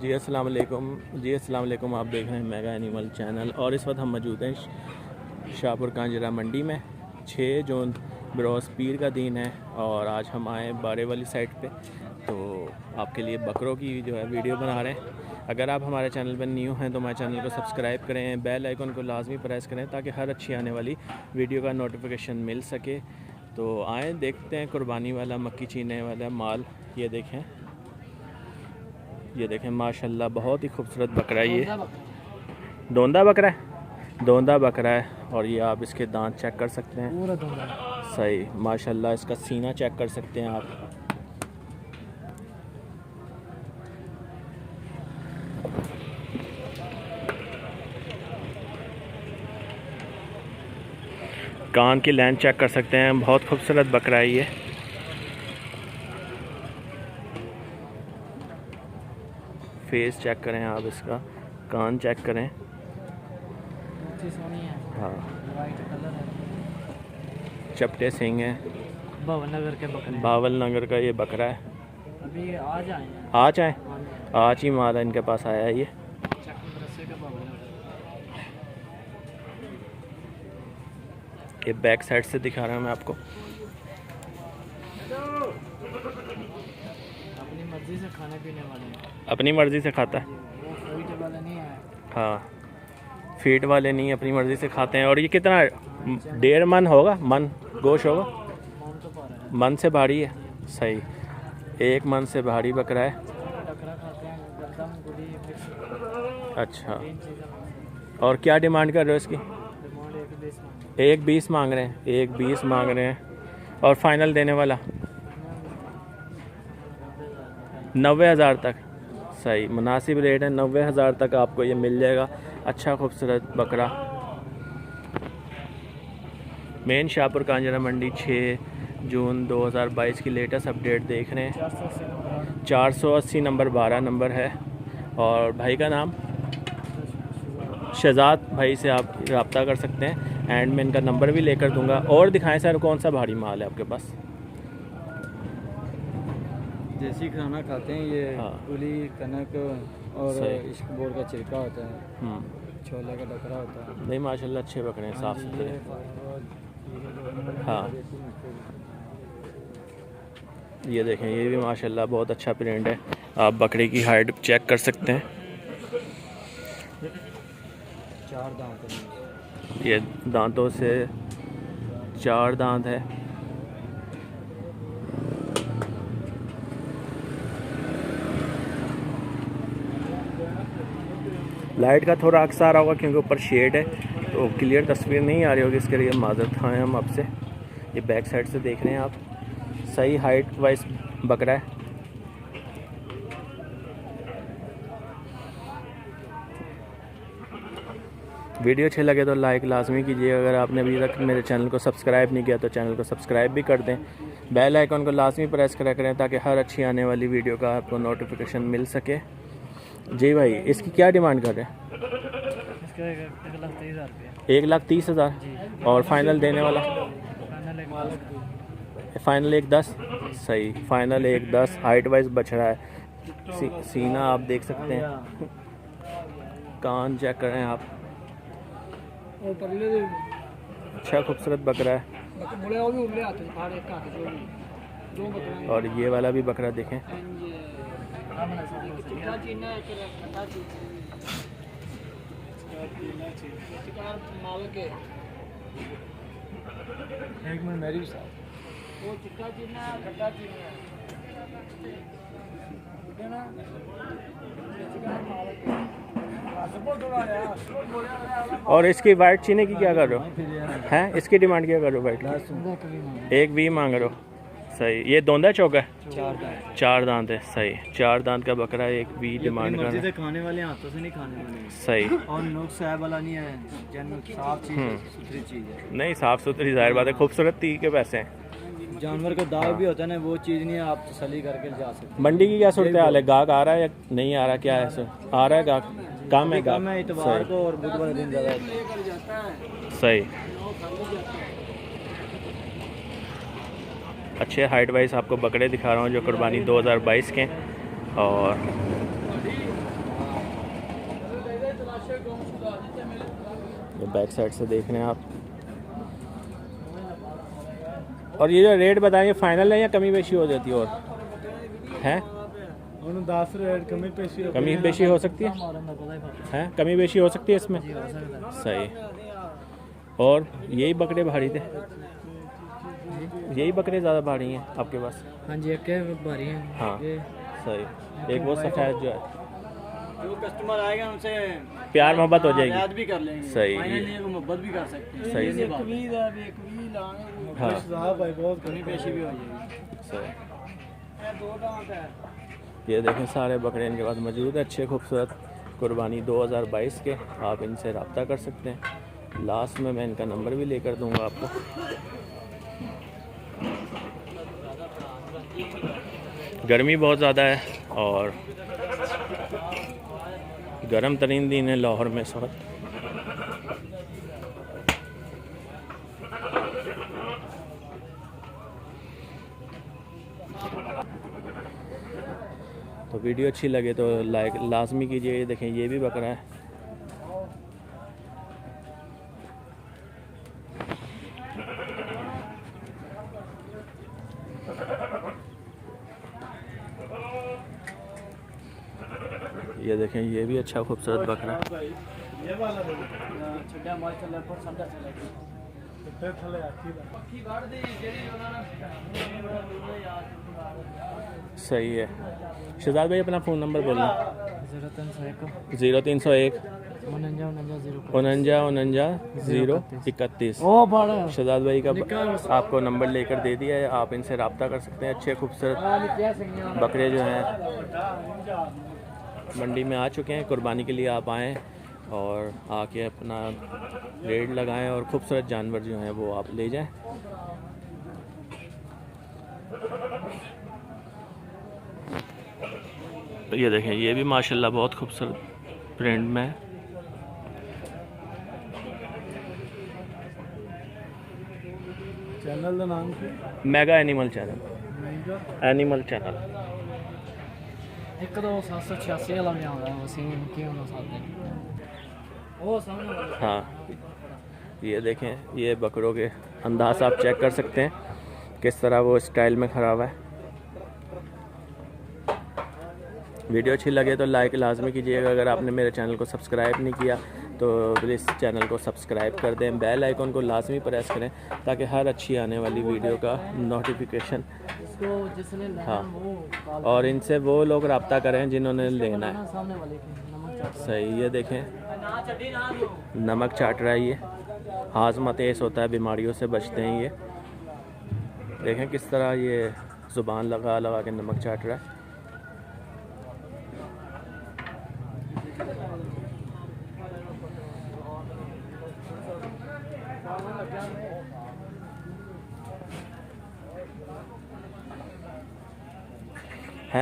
जी अस्सलाम वालेकुम। आप देख रहे हैं मेगा एनिमल चैनल और इस वक्त हम मौजूद हैं शाहपुर कांजरा मंडी में। 6 जून बरोज़ पीर का दिन है और आज हम आए बारे वाली साइड पे, तो आपके लिए बकरों की जो है वीडियो बना रहे हैं। अगर आप हमारे चैनल पर न्यू हैं तो हमारे चैनल को सब्सक्राइब करें, बेल आइकन को लाजमी प्रेस करें ताकि हर अच्छी आने वाली वीडियो का नोटिफिकेशन मिल सके। तो आए देखते हैं कुर्बानी वाला मक्की चीने वाला माल। ये देखें माशाल्लाह बहुत ही खूबसूरत बकरा है। ये दोंदा बकरा है और ये आप इसके दांत चेक कर सकते हैं, पूरा दोंदा सही माशाल्लाह। इसका सीना चेक कर सकते हैं आप। कान की लाइन चेक कर सकते हैं, बहुत खूबसूरत बकरा है ये। फेस चेक करें आप, इसका कान चेक करें। हाँ चपटे सिंग हैं। बावल नगर का ये बकरा है। अभी आज ही माल इनके पास आया है। ये बैक साइड से दिखा रहा हूँ मैं आपको। अपनी मर्जी से खाने पीने वाले हैं, अपनी मर्जी से खाता है। वो फीट वाले नहीं है। हाँ फीट वाले नहीं, अपनी मर्जी से खाते हैं। और ये कितना 1.5 मन होगा, मन गोश्त होगा? मन से भारी है, सही 1 मन से भारी बकरा है। अच्छा, और क्या डिमांड कर रहे हो इसकी? 1.20 मांग रहे हैं। 1.20 मांग रहे हैं और फाइनल देने वाला 90,000 तक। सही मुनासिब रेट है, 90,000 तक आपको ये मिल जाएगा। अच्छा खूबसूरत बकरा। मेन शाहपुर कांजरा मंडी 6 जून 2022 की लेटेस्ट अपडेट देख रहे हैं। 480 नंबर 12 नंबर है। और भाई का नाम शहजाद भाई से आप रब्ता कर सकते हैं। एंड में इनका नंबर भी लेकर दूंगा। और दिखाएं सर, कौन सा भारी माल है आपके पास? देसी खाना खाते हैं ये। हाँ। पूली कनक और इश्कबोर का छिलका होता है, छोले का डकरा होता है। नहीं माशाल्लाह अच्छे बकरे हैं, साफ़ सुथरे। हाँ ये देखें, ये भी माशाल्लाह बहुत अच्छा प्रिंट है। आप बकरे की हाइट चेक कर सकते हैं। 4 दांत हैं। ये दांतों से 4 दांत है। लाइट का थोड़ा अक्स आ रहा होगा क्योंकि ऊपर शेड है तो क्लियर तस्वीर नहीं आ रही होगी, इसके लिए माजरत खाएँ हम आपसे। ये बैक साइड से देख रहे हैं आप, सही हाइट वाइज बकरा है। वीडियो अच्छे लगे तो लाइक लाजमी कीजिए। अगर आपने अभी तक मेरे चैनल को सब्सक्राइब नहीं किया तो चैनल को सब्सक्राइब भी कर दें। बेल आइकन को लाजमी प्रेस करा करें ताकि हर अच्छी आने वाली वीडियो का आपको नोटिफिकेशन मिल सके। जी भाई, इसकी क्या डिमांड कर रहे हैं? इसका 1,30,000 रुपया। 1,30,000 और फाइनल देने वाला? फाइनल 1,10। सही फाइनल 1,10। हाइट वाइज बच रहा है। सीना आप देख सकते हैं, कान चेक करें आप। अच्छा खूबसूरत बकरा है। और ये वाला भी बकरा देखें। एक मिनट मेरी भी और इसकी वाइट चीने की क्या कर रहे हो हैं? इसकी डिमांड क्या कर रहे हो वाइट? 1,20 मांग रहे हो, सही। ये दोंदा चौका है? 4 दांत है, सही 4 दांत का बकरा 1,20 डिमांड कर रहा है। खाने वाले हाथों से नहीं खाने वाले, सही। और नुक्स है वाला नहीं है, साफ चीज है, सुथरी चीज है। नहीं साफ़ सुथरी, जाहिर बात है, खूबसूरती के पैसे हैं। जानवर का दाग भी होता है ना, वो चीज़ नहीं है, आप तसल्ली करके जा सकते। मंडी की क्या सूरत हाल है? गाहक आ रहा है या नहीं आ रहा? क्या है सर? आ रहा है गाहक? कम है कम है, गाहक? इतवार को और बुधवार दिन ज़्यादा। सही। अच्छे हाइट वाइज आपको बकरे दिखा रहा हूँ जो कुर्बानी 2022 के। और ये बैक साइड से देख रहे हैं आप। और ये जो रेट बताएंगे फाइनल है या कमी बेशी हो जाती है? और है 10 रेट कमी बेशी हो सकती है कमी बेशी हो सकती है इसमें। सही। और यही बकरे भारी थे, यही बकरे ज़्यादा भारी हैं आपके पास? हाँ जी, एक भारी हैं। हाँ सही। एक वो सफ़ेद जो है, जो कस्टमर आएगा उनसे प्यार मोहब्बत हो जाएगी, याद भी कर लेंगे। सही। मोहब्बत भी कर सकते हैं। सही। हाँ बहुत कमी पेशी भी हो जाएगी। सही। ये देखें सारे बकरे इनके पास मौजूद है, अच्छे खूबसूरत, कुर्बानी 2022 के। आप इनसे रब्ता कर सकते हैं। लास्ट में मैं इनका नंबर भी लेकर दूंगा आपको। गर्मी बहुत ज़्यादा है और गर्म तरीन दिन है लाहौर में इस वक्त। तो वीडियो अच्छी लगे तो लाइक लाजमी कीजिए। ये देखें ये भी बकरा है। ये देखें ये भी अच्छा खूबसूरत बकरा है। सही है। शहजाद भाई अपना फ़ोन नंबर बोलना। 0301 49 शहजाद भाई का आपको नंबर लेकर दे दिया है, आप इनसे रब्ता कर सकते हैं। अच्छे खूबसूरत बकरे जो हैं मंडी में आ चुके हैं, कुर्बानी के लिए आप आएँ और आके अपना रेट लगाएं और खूबसूरत जानवर जो हैं वो आप ले जाएं। तो ये देखें ये भी माशाल्लाह बहुत खूबसूरत प्रिंट में है। चैनल का नाम mega animal channel. Animal channel 12786 वाला में आता है वसीम के होना साथ वो सामने वाला। हाँ ये देखें ये बकरों के अंदाज आप चेक कर सकते हैं किस तरह वो स्टाइल में खड़ा हुआ है। वीडियो अच्छी लगे तो लाइक लाजमी कीजिएगा। अगर आपने मेरे चैनल को सब्सक्राइब नहीं किया तो प्लीज़ चैनल को सब्सक्राइब कर दें, बेल आइकन को लाजमी प्रेस करें ताकि हर अच्छी आने वाली वीडियो का नोटिफिकेशन। हाँ और इनसे वो लोग रब्ता करें जिन्होंने लेना है। सही। ये देखें नमक चाट रहा है, ये हाजमा तेज़ होता है, बीमारियों से बचते हैं ये। देखें किस तरह ये ज़ुबान लगा लगा के नमक चाट रहा है।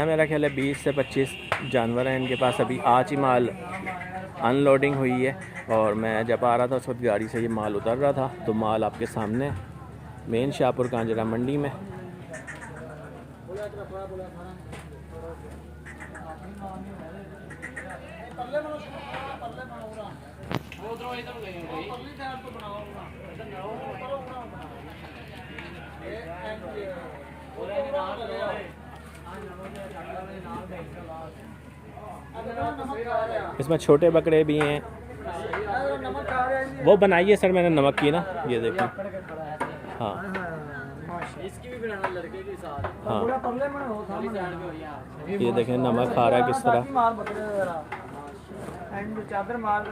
मेरा ख्याल है 20 से 25 जानवर हैं इनके पास। अभी आज ही माल अनलोडिंग हुई है और मैं जब आ रहा था उस वक्त गाड़ी से ये माल उतर रहा था। तो माल आपके सामने मेन शाहपुर कांजरा मंडी में। इसमें छोटे बकरे भी हैं। वो बनाइए सर, मैंने नमक की ना, ये देखो। हाँ इसकी भी बनाना लड़के के साथ। हाँ ये देखें नमक खा रहा है किस तरह। चादर मार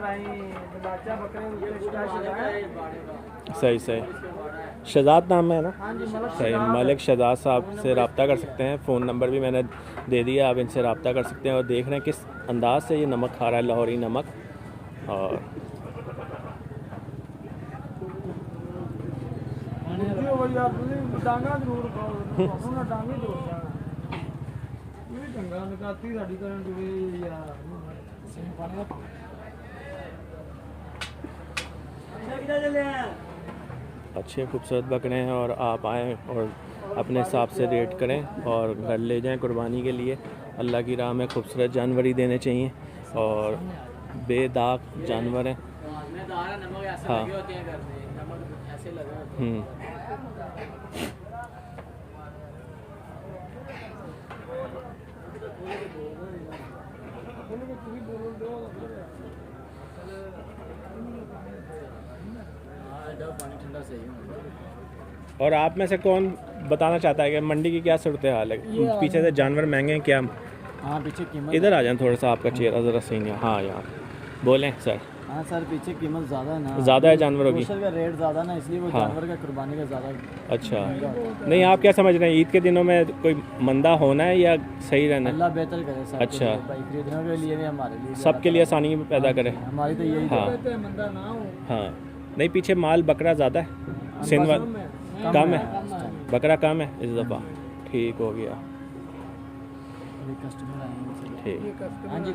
सही सही। शहजाद नाम है ना? सही। मलिक शहजाद साहब से रब्ता कर सकते हैं। फ़ोन नंबर भी मैंने दे दिया, आप इनसे रब्ता कर सकते हैं। और देख रहे हैं किस अंदाज से ये नमक खा रहा है, लाहौरी नमक। और अच्छे खूबसूरत बकरे हैं और आप आएँ और अपने हिसाब से रेट करें और घर ले जाएं कुर्बानी के लिए। अल्लाह की राह में खूबसूरत जानवर ही देने चाहिए और बेदाग जानवर हैं। हाँ ठंडा सही है। और आप में से कौन बताना चाहता है कि मंडी की क्या सूरत हाल है? पीछे से जानवर महंगे हैं क्या? हाँ पीछे कीमत, इधर आ जाएं थोड़ा सा, आपका चेहरा ज़रा सही नहीं है। हाँ यार बोलें सर। हाँ सर पीछे कीमत ज़्यादा है ना, ज़्यादा है जानवरों की, का रेट ज़्यादा ना, इसलिए वो हाँ। जानवर का कुर्बानी का ज़्यादा। अच्छा नहीं, आप क्या समझ रहे हैं, ईद के दिनों में कोई मंदा होना है या सही रहना है? अल्लाह बेहतर करे सब अच्छा। के लिए, भाई खरीदने के लिए भी हमारे लिए सबके लिए आसानी पैदा करे। हमारी तो यही हाँ। दुआ है, मंदा ना हो। हाँ नहीं, पीछे माल बकरा ज़्यादा है, सिंध कम है, बकरा कम है इस दफ़ा। ठीक हो गया, कस्टमर आएंगे ठीक। हाँ जी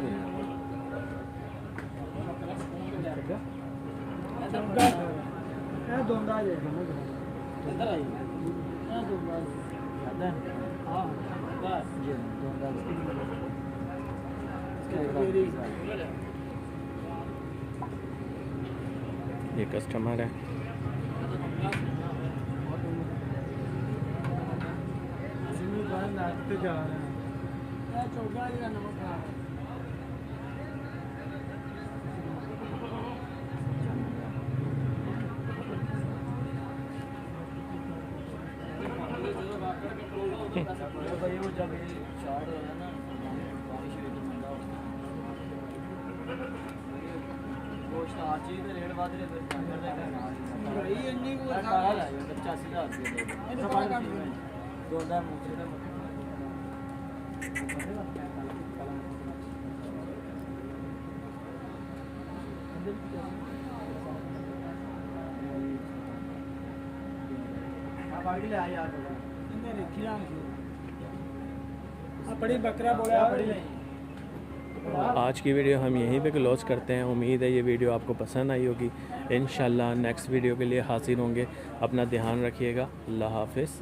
ये कस्टमर है। भाई वो जब ये स्टार्ट हो जाए ना, बारिश हुई तो ठंडा वो स्टार्ट चीज तो रेट बात रे जानवर का ना भाई इतनी को काला है 85,000 रुपए दो दा मुझे ना बाकी ले आई यार बड़ी बकरा बोला आज की वीडियो हम यहीं पे क्लोज करते हैं। उम्मीद है ये वीडियो आपको पसंद आई होगी। इंशाल्लाह नेक्स्ट वीडियो के लिए हाजिर होंगे। अपना ध्यान रखिएगा। अल्लाह हाफिज़।